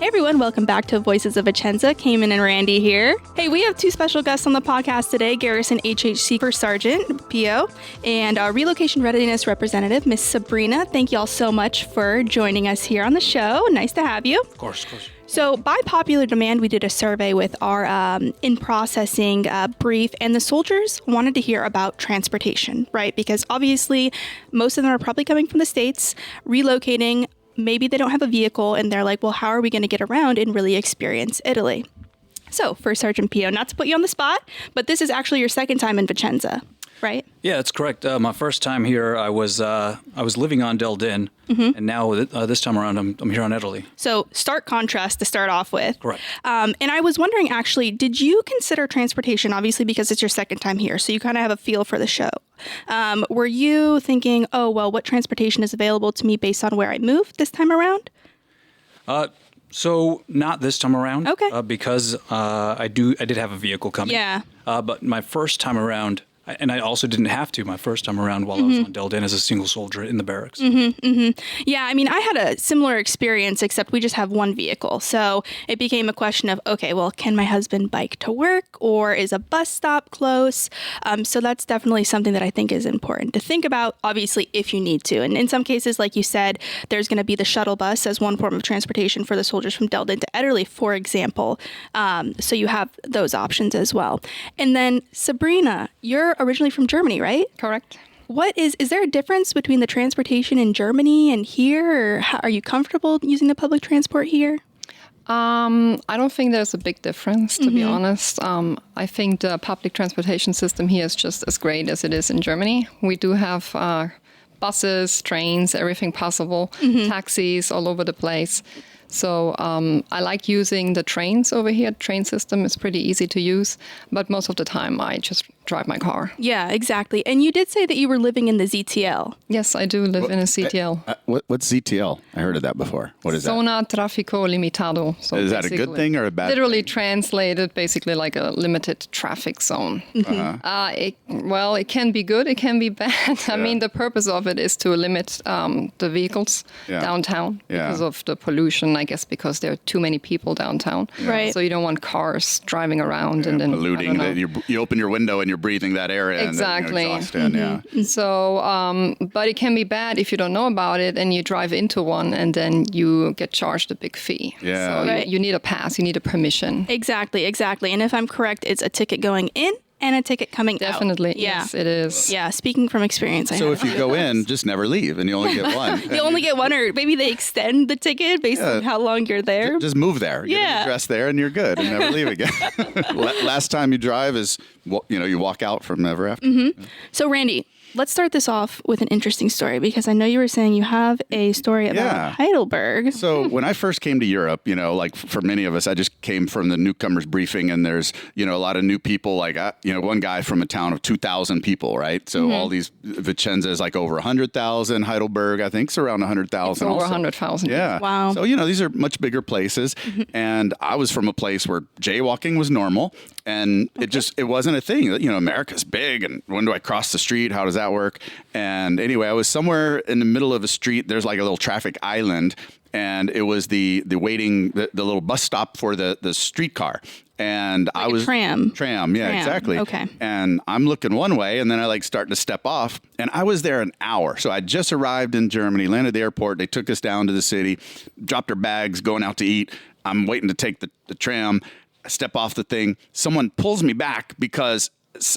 Hey everyone, welcome back to Voices of Vicenza. Cayman and Randy here. Hey, we have two special guests on the podcast today, Garrison HHC First Sergeant, PO, and our Relocation Readiness Representative, Miss Sabrina. Thank you all so much for joining us here on the show. Nice to have you. Of course. So by popular demand, we did a survey with our in-processing brief, and the soldiers wanted to hear about transportation, right? Because obviously, most of them are probably coming from the States, relocating. Maybe they don't have a vehicle, and they're like, well, how are we going to get around and really experience Italy? So First Sergeant Pio, not to put you on the spot, but this is actually your second time in Vicenza, right? Yeah, that's correct. My first time here, I was living on Del Din, and now this time around, I'm here on Italy. So stark contrast to start off with. Correct. And I was wondering, actually, did you consider transportation, obviously because it's your second time here, so you kind of have a feel for the show. Were you thinking, oh, well, what transportation is available to me based on where I moved this time around? So not this time around. Okay. Because I did have a vehicle coming. Yeah. But my first time around, and I also didn't have to my first time around while I was on Del Din as a single soldier in the barracks. Yeah, I mean, I had a similar experience, except we just have one vehicle. So it became a question of, okay, well, can my husband bike to work, or is a bus stop close? So that's definitely something that I think is important to think about, obviously, if you need to. And in some cases, like you said, there's going to be the shuttle bus as one form of transportation for the soldiers from Del Din to Ederle, for example. So you have those options as well. And then, Sabrina, you're originally from Germany, right? Correct. Is there a difference between the transportation in Germany and here, or are you comfortable using the public transport here? I don't think there's a big difference, to be honest. I think the public transportation system here is just as great as it is in Germany. We do have buses, trains, everything possible, taxis all over the place. So I like using the trains over here. Train system is pretty easy to use, but most of the time I just drive my car. Yeah, exactly. And you did say that you were living in the ZTL. Yes, I do live in a CTL. What's ZTL? I heard of that before. What is that? Zona Tráfico Limitado. So is that a good thing or a bad literally thing? Translated, basically like a limited traffic zone. It can be good, it can be bad. I mean, the purpose of it is to limit the vehicles downtown because of the pollution, I guess, because there are too many people downtown. Right. So you don't want cars driving around and then polluting. You open your window and you're breathing that air in. Exactly. And exhaust in, So, but it can be bad if you don't know about it and you drive into one and then you get charged a big fee. Yeah. So Right. you need a pass, you need a permission. Exactly. And if I'm correct, it's a ticket going in and a ticket coming Definitely. out. Yes, it is. Yeah, speaking from experience. So if you go in, just never leave and you only get one. You only get one, or maybe they extend the ticket based on how long you're there. Just move there. Get an address there and you're good and never leave again. Last time you drive is, you walk out from never after. So Randy, let's start this off with an interesting story, because I know you were saying you have a story about Heidelberg. So when I first came to Europe, like for many of us, I just came from the newcomers briefing, and there's, a lot of new people, like, one guy from a town of 2,000 people, right? So all these, Vicenza is like over 100,000. Heidelberg, I think, is around 100,000. It's over 100,000. Yeah. Wow. So, these are much bigger places. And I was from a place where jaywalking was normal. And it wasn't a thing. America's big, and when do I cross the street? How does that work? And anyway, I was somewhere in the middle of a street. There's like a little traffic island, and it was the little bus stop for the streetcar. And Like I was tram, exactly. Okay. And I'm looking one way, and then I start to step off, and I was there an hour. So I just arrived in Germany, landed at the airport. They took us down to the city, dropped our bags, going out to eat. I'm waiting to take the tram. I step off the thing. Someone pulls me back because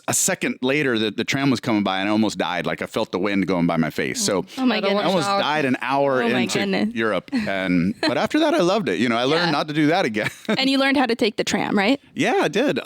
a second later the tram was coming by, and I almost died. Like I felt the wind going by my face. So Oh my I goodness. almost died an hour into Europe. But after that, I loved it. I learned not to do that again. And you learned how to take the tram, right? Yeah, I did.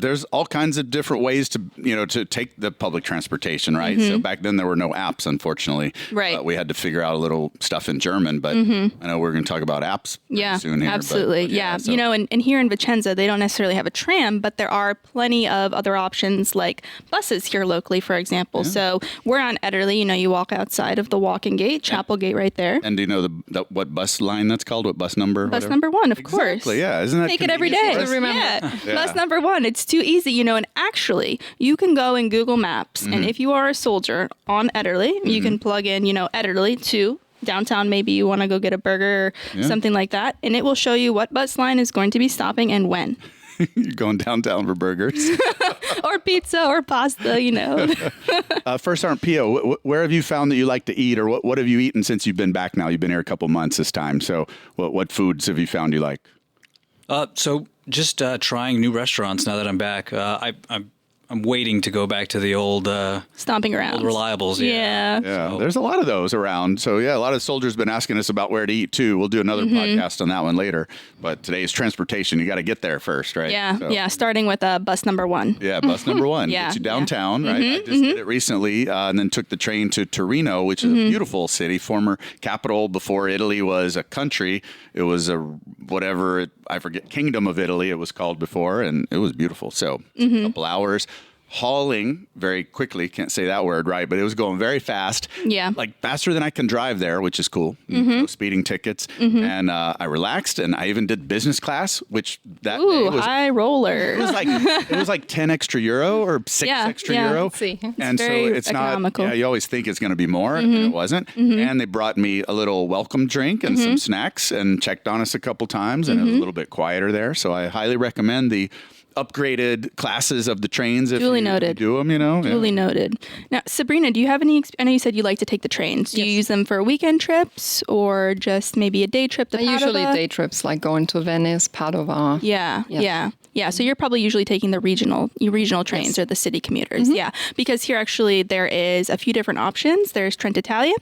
There's all kinds of different ways to take the public transportation, right? So back then there were no apps, unfortunately. Right. We had to figure out a little stuff in German, but I know we're going to talk about apps soon here. Absolutely. But So. And here in Vicenza, they don't necessarily have a tram, but there are plenty of other options like buses here locally, for example. Yeah. So we're on Ederle. You walk outside of the walking gate, Chapel Gate right there. And do you know what bus line that's called? What bus number? Bus number 1, of course. Exactly, yeah. Isn't that Take it every convenient day. for us? Yeah. Yeah. Bus number 1. It's too easy, and actually you can go in Google Maps, and if you are a soldier on Ederle, you can plug in, Ederle to downtown, maybe you want to go get a burger or something like that, and it will show you what bus line is going to be stopping and when. You're going downtown for burgers. Or pizza or pasta, First Sergeant Pio, where have you found that you like to eat, or what have you eaten since you've been back now? You've been here a couple months this time. So what foods have you found you like? So just trying new restaurants now that I'm back. I'm waiting to go back to the old stomping around old reliables. Yeah. So. There's a lot of those around. So a lot of soldiers been asking us about where to eat too. We'll do another podcast on that one later. But today's transportation. You got to get there first, right? Yeah. So. Yeah. Starting with bus number 1. Yeah, bus number 1. Yeah. Get you downtown, right? I just did it recently, and then took the train to Torino, which is a beautiful city, former capital before Italy was a country. It was I forget, Kingdom of Italy it was called before, and it was beautiful. So a couple hours. Hauling very quickly, can't say that word right, but it was going very fast. Yeah. Like faster than I can drive there, which is cool. No speeding tickets. And I relaxed, and I even did business class, which that day was high roller. it was like 10 extra euro or 6 extra euro. Let's see. And so very it's economical. not, you always think it's going to be more, and it wasn't. And they brought me a little welcome drink and some snacks and checked on us a couple times, and it was a little bit quieter there. So I highly recommend the upgraded classes of the trains if Duly you noted. do them, Duly noted. Now, Sabrina, do you have any, I know you said you like to take the trains. Do you use them for weekend trips or just maybe a day trip to Padova? Usually day trips, like going to Venice, Padova. Yeah. So you're probably usually taking the regional trains or the city commuters. Yeah. Because here actually there is a few different options. There's Trenitalia,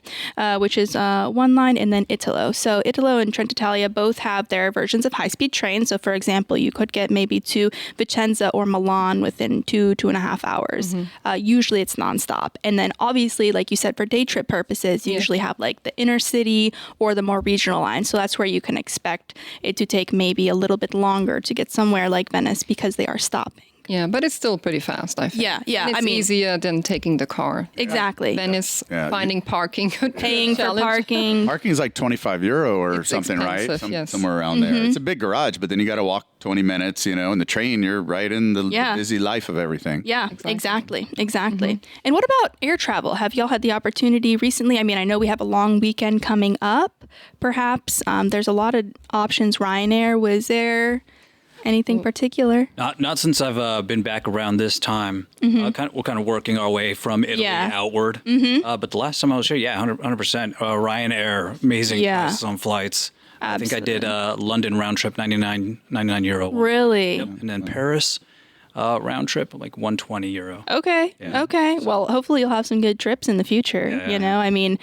which is one line, and then Italo. So Italo and Trenitalia both have their versions of high-speed trains. So for example, you could get maybe to Vicenza or Milan within 2.5 hours. Usually it's nonstop. And then obviously, like you said, for day trip purposes, you usually have like the inner city or the more regional line. So that's where you can expect it to take maybe a little bit longer to get somewhere like Venice because they are stopping. Yeah, but it's still pretty fast, I think. Yeah. And it's easier than taking the car. Exactly. Venice, finding parking. Paying for parking. Parking is like 25 euro or something, right? Somewhere around there. It's a big garage, but then you got to walk 20 minutes, and the train, you're right in the busy life of everything. Yeah, exactly. And what about air travel? Have y'all had the opportunity recently? I mean, I know we have a long weekend coming up, perhaps. There's a lot of options. Ryanair, Wizz Air. Anything particular? Not since I've been back around this time. We're kind of working our way from Italy outward. But the last time I was here, 100%. Ryanair, amazing prices on flights. Absolutely. I think I did London round trip, 99 euro. Really? Yep. And then Paris round trip, like 120 euro. Okay. Yeah. Okay. Well, hopefully you'll have some good trips in the future. Yeah. I mean.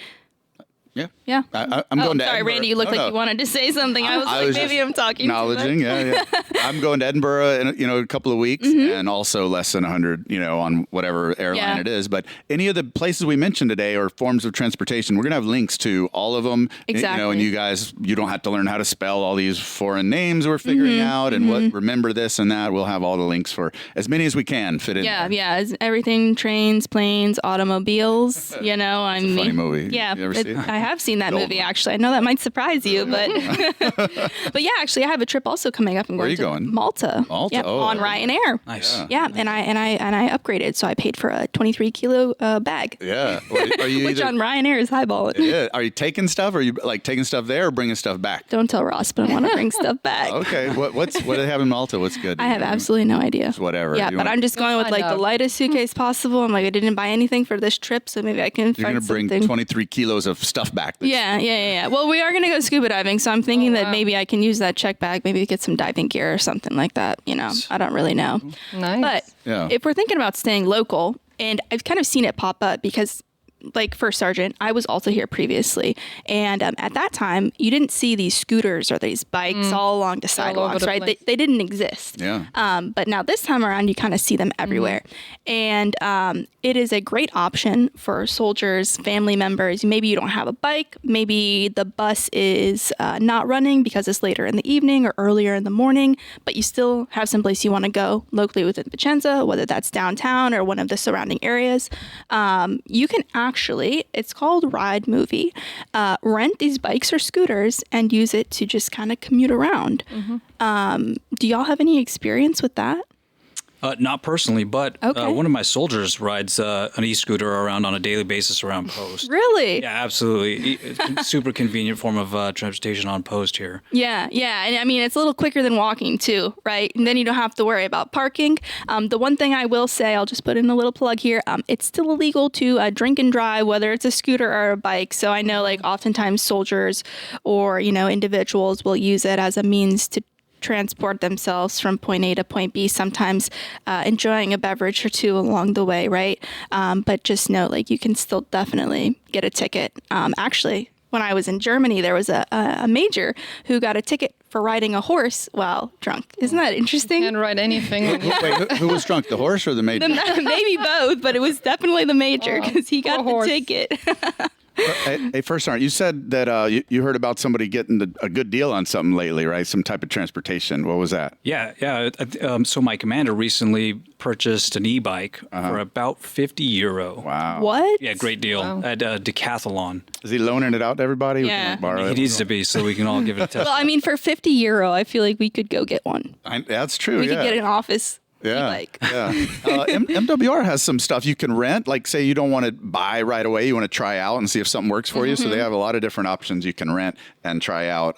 Yeah. I'm going to Sorry, Edinburgh. Randy, you looked like you wanted to say something. I was maybe I'm talking acknowledging, too much. I'm going to Edinburgh in a couple of weeks, and also less than 100, on whatever airline it is. But any of the places we mentioned today or forms of transportation, we're going to have links to all of them. Exactly. And you guys, you don't have to learn how to spell all these foreign names we're figuring out and remember this and that. We'll have all the links for as many as we can fit in. Yeah. Everything, trains, planes, automobiles, It's a funny movie. Yeah. You ever see it? I have seen that The old movie, one. actually. I know that might surprise you, but but yeah, actually I have a trip also coming up. Where are you going? Malta. Malta? Yep, Oh. on Ryanair. Nice. Yeah, and I upgraded, so I paid for a 23 kilo bag. Yeah. Are you Which on Ryanair is highballing. Yeah. Are you taking stuff? Or are you like taking stuff there or bringing stuff back? Don't tell Ross, but I want to bring stuff back. Okay. What do they have in Malta? What's good? I have absolutely no idea. Just whatever. Yeah, You but want- I'm just going with find like the out. lightest suitcase possible. I'm like, I didn't buy anything for this trip, so maybe I can You're find going to bring something. 23 kilos of stuff back. Yeah. Well, we are going to go scuba diving, so I'm thinking that wow. maybe I can use that check bag, maybe get some diving gear or something like that. I don't really know. Nice. But Yeah. if we're thinking about staying local, and I've kind of seen it pop up because, like First Sergeant, I was also here previously. And at that time, you didn't see these scooters or these bikes all along the all over sidewalks, the right? place. They didn't exist. Yeah. But now this time around, you kind of see them everywhere. And it is a great option for soldiers, family members. Maybe you don't have a bike. Maybe the bus is not running because it's later in the evening or earlier in the morning, but you still have someplace you want to go locally within Vicenza, whether that's downtown or one of the surrounding areas. You can actually, it's called Ride Movie, rent these bikes or scooters and use it to just kind of commute around. Do y'all have any experience with that? Not personally, but Okay. one of my soldiers rides an e-scooter around on a daily basis around post. Really? Yeah, absolutely. Super convenient form of transportation on post here. Yeah, and I mean it's a little quicker than walking too, right? And then you don't have to worry about parking. The one thing I will say, I'll just put in a little plug here. It's still illegal to drink and drive, whether it's a scooter or a bike. So I know, like, oftentimes soldiers or individuals will use it as a means to transport themselves from point A to point B, sometimes enjoying a beverage or two along the way, right? But just know, like, you can still definitely get a ticket. Actually, when I was in Germany, there was a major who got a ticket for riding a horse while drunk. Isn't that interesting? Can't write anything. Wait, who was drunk, the horse or the major? Maybe both, but it was definitely the major because he got the horse. ticket. Hey, first, Arndt, you said that you heard about somebody getting a good deal on something lately, right? Some type of transportation. What was that? Yeah. So my commander recently purchased an e-bike for about €50. Wow. What? Yeah, great deal at Decathlon. Is he loaning it out to everybody? We Yeah. can borrow He it? needs to be, so we can all give it a test. Well, I mean, for €50, I feel like we could go get one. That's true. We yeah. could get an office Yeah, e-bike. yeah. MWR has some stuff you can rent. Like, say you don't want to buy right away, you want to try out and see if something works for you. So they have a lot of different options you can rent and try out.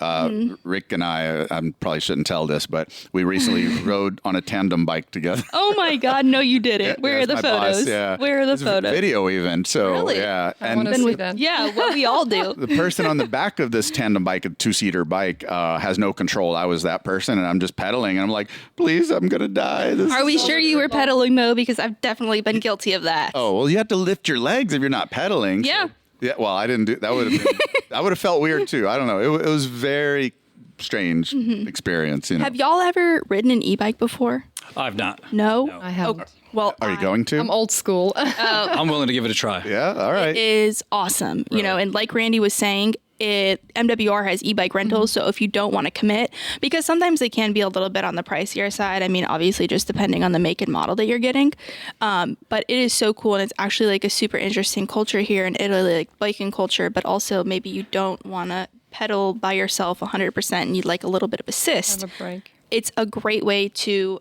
Rick and I probably shouldn't tell this, but we recently rode on a tandem bike together. Oh my God, no, you didn't. Where are That's the my boss, photos? yeah. Where are the There's a photos? video even. So Really? yeah, I want to see that. Yeah, what we all do. the person on the back of this tandem bike, a 2-seater bike, has no control. I was that person, and I'm just pedaling, and I'm like, please, I'm gonna die. This Are we is so sure you were pedaling though? Because I've definitely been guilty of that. Oh, well, you have to lift your legs if you're not pedaling. Yeah. Yeah. Well, I didn't do that. Would have been, I would have felt weird too. I don't know. It was very strange experience. Have y'all ever ridden an e-bike before? I've not. No? I haven't. Well, Are you going to? I'm old school. I'm willing to give it a try. Yeah. All right. It is awesome. And like Randy was saying, MWR has e-bike rentals, so if you don't want to commit, because sometimes they can be a little bit on the pricier side. I mean, obviously, just depending on the make and model that you're getting. But it is so cool, and it's actually like a super interesting culture here in Italy, like biking culture. But also, maybe you don't want to pedal by yourself 100% and need like a little bit of assist. Have a break. It's a great way to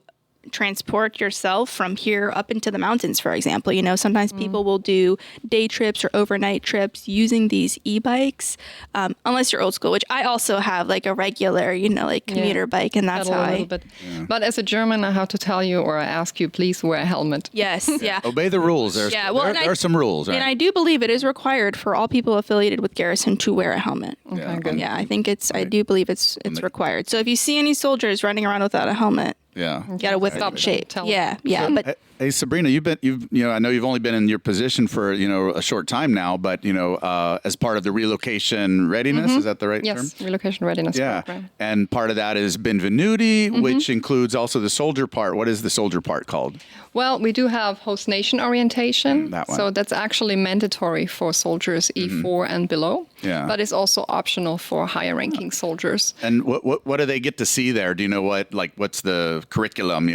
transport yourself from here up into the mountains, for example. Sometimes people will do day trips or overnight trips using these e-bikes, unless you're old school, which I also have like a regular, like commuter bike, and that's Pedal how a little bit. But as a German, I have to tell you, or I ask you, please wear a helmet. Yes, yeah. Obey the rules. There are some rules, right? And I do believe it is required for all people affiliated with Garrison to wear a helmet. Okay, good. Yeah, I think I do believe it's required. So if you see any soldiers running around without a helmet, yeah. you gotta whip it in shape. Tell Yeah, but Hey, Sabrina, I know you've only been in your position for, a short time now, but, as part of the relocation readiness, is that the right term? Yes, relocation readiness. Yeah. Program. And part of that is Benvenuti, which includes also the soldier part. What is the soldier part called? Well, we do have host nation orientation. That one. So that's actually mandatory for soldiers E4 and below. Yeah. But it's also optional for higher ranking soldiers. And what do they get to see there? Do you know what's the curriculum?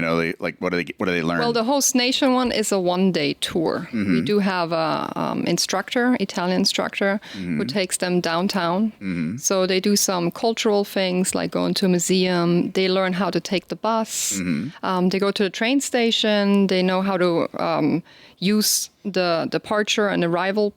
What do they learn? Well, the host nation one is a 1-day tour. We do have a Italian instructor, who takes them downtown. So they do some cultural things like going to a museum. They learn how to take the bus. They go to the train station. They know how to use the departure and arrival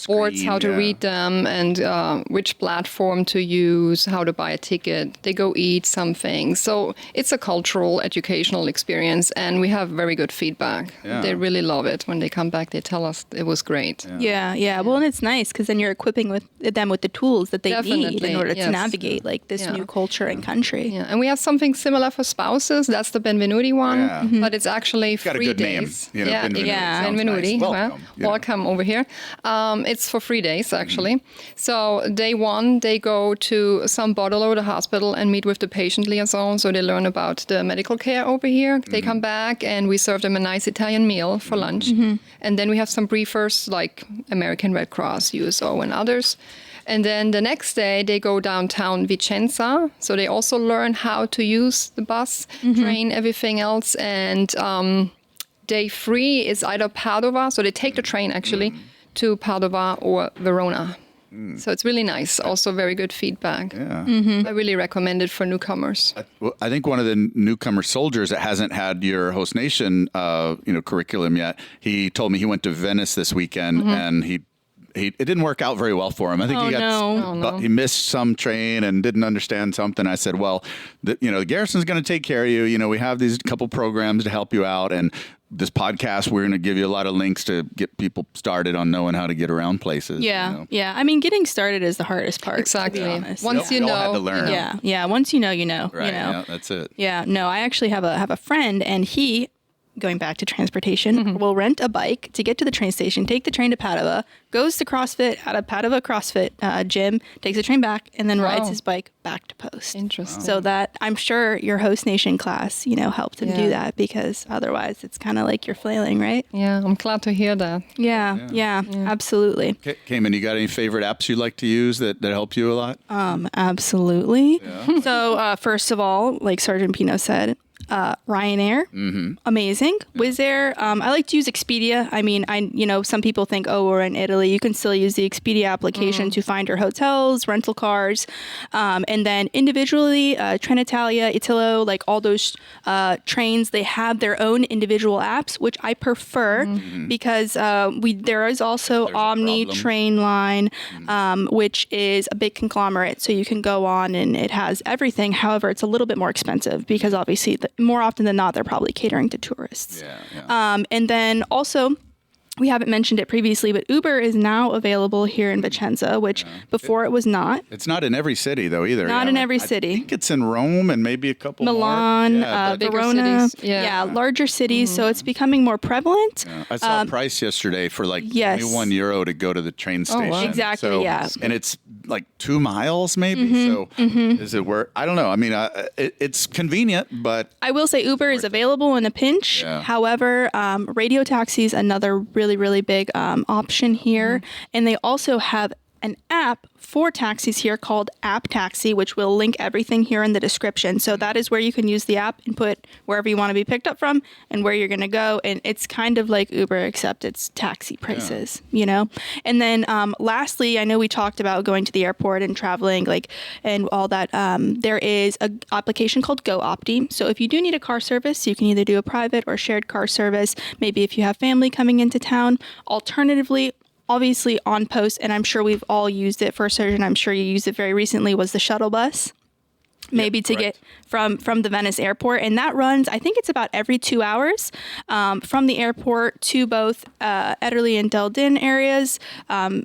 boards, how to read them, and which platform to use, how to buy a ticket. They go eat something. So it's a cultural, educational experience, and we have very good feedback. Yeah. They really love it. When they come back, they tell us it was great. Yeah. Well, and it's nice because then you're equipping them with the tools that they need Definitely, in order to yes. navigate like this Yeah. new culture and country. Yeah, and we have something similar for spouses. That's the Benvenuti one, Yeah. but it's actually got a 3 good name, days. Benvenuti. Yeah. Sounds Benvenuti. nice. Well, Welcome. Yeah. welcome over here. It's for 3 days, actually. So day 1, they go to San Bartolo, the hospital, and meet with the patient liaison. So they learn about the medical care over here. They come back, and we serve them a nice Italian meal for lunch. And then we have some briefers like American Red Cross, USO, and others. And then the next day, they go downtown Vicenza. So they also learn how to use the bus, train, everything else. And day 3 is either Padova. So they take the train, actually, to Padova or Verona. So it's really nice. Also very good feedback. Yeah. I really recommend it for newcomers. I think one of the newcomer soldiers that hasn't had your Host Nation, curriculum yet, he told me he went to Venice this weekend and it didn't work out very well for him. I think he missed some train and didn't understand something. I said, well, the garrison's going to take care of you. We have these couple programs to help you out. And this podcast, we're going to give you a lot of links to get people started on knowing how to get around places. Yeah. Yeah. I mean, getting started is the hardest part. Exactly. To be honest. Once you know, had to learn. Yeah. Yeah. Once you know, Right. Yeah, that's it. Yeah. No, I actually have a friend, and he, going back to transportation, will rent a bike to get to the train station, take the train to Padova, goes to CrossFit at a Padova CrossFit gym, takes the train back, and then rides his bike back to Post. Interesting. So that, I'm sure your Host Nation class, helped him do that, because otherwise it's kind of like you're flailing, right? Yeah, I'm glad to hear that. Yeah, absolutely. Cayman, you got any favorite apps you like to use that help you a lot? Absolutely. Yeah. So first of all, like Sergeant Pino said, Ryanair, amazing. Wizz Air, I like to use Expedia. I mean, some people think, oh, we're in Italy. You can still use the Expedia application to find your hotels, rental cars, and then individually, Trenitalia, Italo, like all those trains, they have their own individual apps, which I prefer because there is also Omni Trainline, which is a big conglomerate, so you can go on and it has everything. However, it's a little bit more expensive because obviously more often than not, they're probably catering to tourists. And then also, we haven't mentioned it previously, but Uber is now available here in Vicenza, which before it was not. It's not in every city, though, either. Not in every city. I think it's in Rome and maybe a couple Milan, more. Verona. Cities. Yeah. Larger cities. So it's becoming more prevalent. I saw a price yesterday for like €21 to go to the train station. wow. Exactly, So, yeah. And it's like 2 miles, maybe. So is it worth? I don't know. I mean, it's convenient, but I will say Uber is available in a pinch. Yeah. However, radio taxi is another really big option here. And they also have an app for taxis here called App Taxi, which will link everything here in the description. So that is where you can use the app and put wherever you want to be picked up from and where you're going to go. And it's kind of like Uber, except it's taxi prices, And then lastly, I know we talked about going to the airport and traveling and all that. There is an application called GoOpti. So if you do need a car service, you can either do a private or shared car service. Maybe if you have family coming into town. Alternatively, obviously on Post, and I'm sure we've all used it. First Surgeon, I'm sure you used it very recently, was the shuttle bus. Maybe to get from the Venice airport. And that runs, I think it's about every 2 hours from the airport to both Ederle and Deldin areas.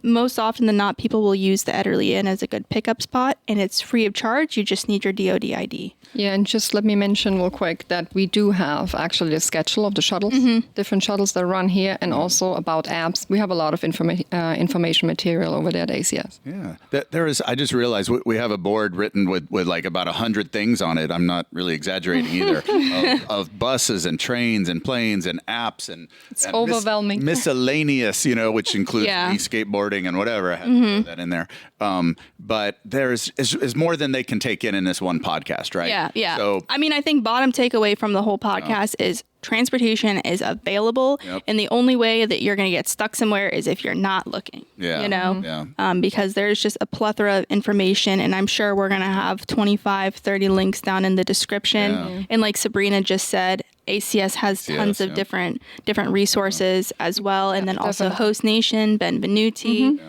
Most often than not, people will use the Ederle Inn as a good pickup spot, and it's free of charge. You just need your DOD ID. Yeah, and just let me mention real quick that we do have actually a schedule of the shuttles, different shuttles that run here, and also about apps. We have a lot of information material over there at ACS. Yeah, there is. I just realized we have a board written with like about 100 things on it. I'm not really exaggerating either. of buses and trains and planes and apps and it's overwhelming. Miscellaneous, which includes skateboarding and whatever. I had to throw that in there. But there's more than they can take in this one podcast, right? Yeah. So, I mean, I think bottom takeaway from the whole podcast is transportation is available, and the only way that you're going to get stuck somewhere is if you're not looking. Because there's just a plethora of information, and I'm sure we're going to have 25, 30 links down in the description. And like Sabrina just said, ACS has tons of different resources as well, and then also Host Nation, Benvenuti.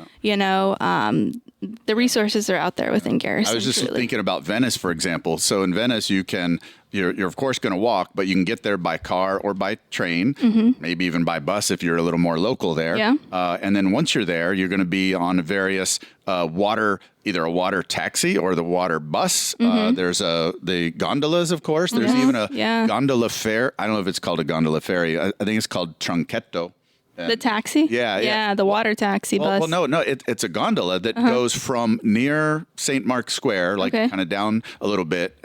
The resources are out there within Garrison. I was just thinking about Venice, for example. So in Venice, you're of course going to walk, but you can get there by car or by train, maybe even by bus if you're a little more local there. Yeah. And then once you're there, you're going to be on various either a water taxi or the water bus. There's the gondolas, of course. There's even a gondola fare. I don't know if it's called a gondola ferry. I think it's called trunchetto. The taxi? Yeah. The water taxi bus. Well, no, it's a gondola that goes from near St. Mark's Square, kind of down a little bit.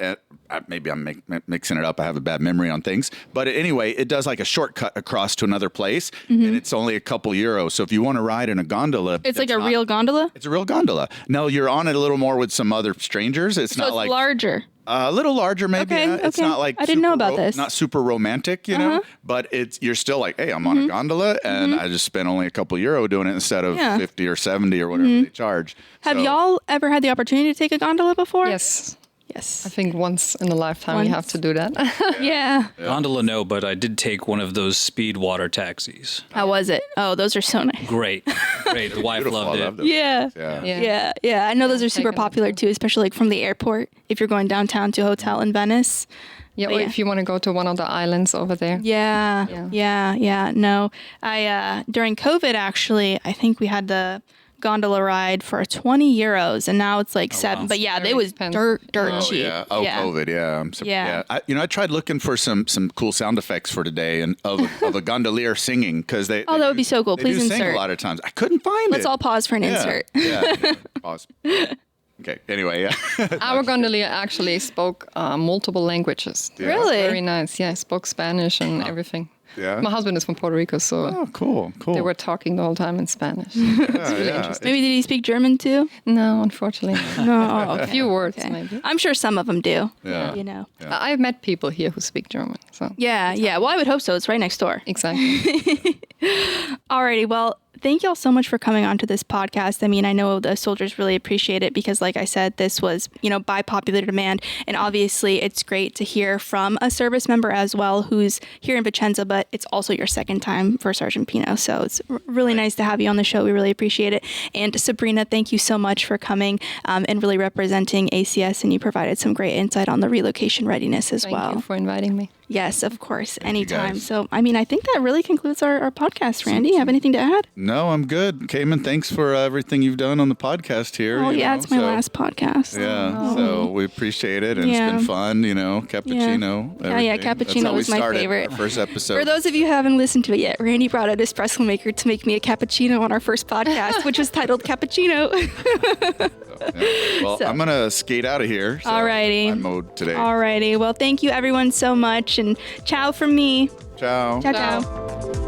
maybe I'm mixing it up. I have a bad memory on things. But anyway, it does like a shortcut across to another place, and it's only a couple euros. So if you want to ride in a gondola, It's like a real gondola? It's a real gondola. No, you're on it a little more with some other strangers. It's So not it's like larger. a little larger, maybe. Okay, It's okay. not like I didn't know super about this. Not super romantic, you know. But you're still like, hey, I'm on a gondola, and I just spent only a couple euro doing it instead of 50 or 70 or whatever they charge. Have So- y'all ever had the opportunity to take a gondola before? Yes. Yes. I think once in a lifetime you have Once. to do that. Yeah. Gondola, no, but I did take one of those speed water taxis. How was it? Oh, those are so nice. Great. Great. The wife Beautiful. I loved love it. them. Yeah. Yeah. Yeah. I know those are super taken that popular too, especially like from the airport. If you're going downtown to a hotel in Venice. Yeah, But or yeah. if you want to go to one of the islands over there. Yeah. No, I during COVID actually, I think we had the gondola ride for 20 euros, and now it's like 7. wow. But yeah, Very it was expensive. dirt Oh, cheap. yeah. Oh, COVID. Yeah. Yeah. I tried looking for some cool sound effects for today and of a gondolier singing because they. Oh, that would be so cool. They Please do sing insert. a lot of times. I couldn't find it. Let's all pause for an insert. Yeah. Pause. Okay. Anyway, yeah. Our gondolier actually spoke multiple languages. Yeah. Really? Very nice. Yeah, spoke Spanish and everything. Yeah. My husband is from Puerto Rico, so Oh, cool. they were talking the whole time in Spanish. It's really interesting. Maybe did he speak German too? No, unfortunately. not. No. A few words, Okay. maybe. I'm sure some of them do. Yeah. You know. I've met people here who speak German, so Yeah. Well, I would hope so. It's right next door. exactly. Alrighty. Well, thank y'all so much for coming onto this podcast. I mean, I know the soldiers really appreciate it because, like I said, this was, by popular demand. And obviously, it's great to hear from a service member as well who's here in Vicenza, but it's also your second time for Sergeant Pino. So it's really nice to have you on the show. We really appreciate it. And Sabrina, thank you so much for coming and really representing ACS. And you provided some great insight on the relocation readiness as Thank well. you for inviting me. Yes, of course. you, Anytime. guys. So, I mean, I think that really concludes our podcast. Randy, you have anything to add? No, I'm good. Cayman, thanks for everything you've done on the podcast here. Oh, you yeah, know, it's my so- last podcast. Yeah, so we appreciate it, and Yeah. it's been fun, cappuccino. Yeah, everything. cappuccino That's how we was my started favorite. Our first episode. For those of you who haven't listened to it yet, Randy brought out his espresso maker to make me a cappuccino on our first podcast, which was titled Cappuccino. Yeah. Well, So- I'm gonna skate out of here. So Alrighty. I'm mode today. Alrighty. Well, thank you everyone so much, and ciao from me. Ciao. Ciao, Ciao. ciao.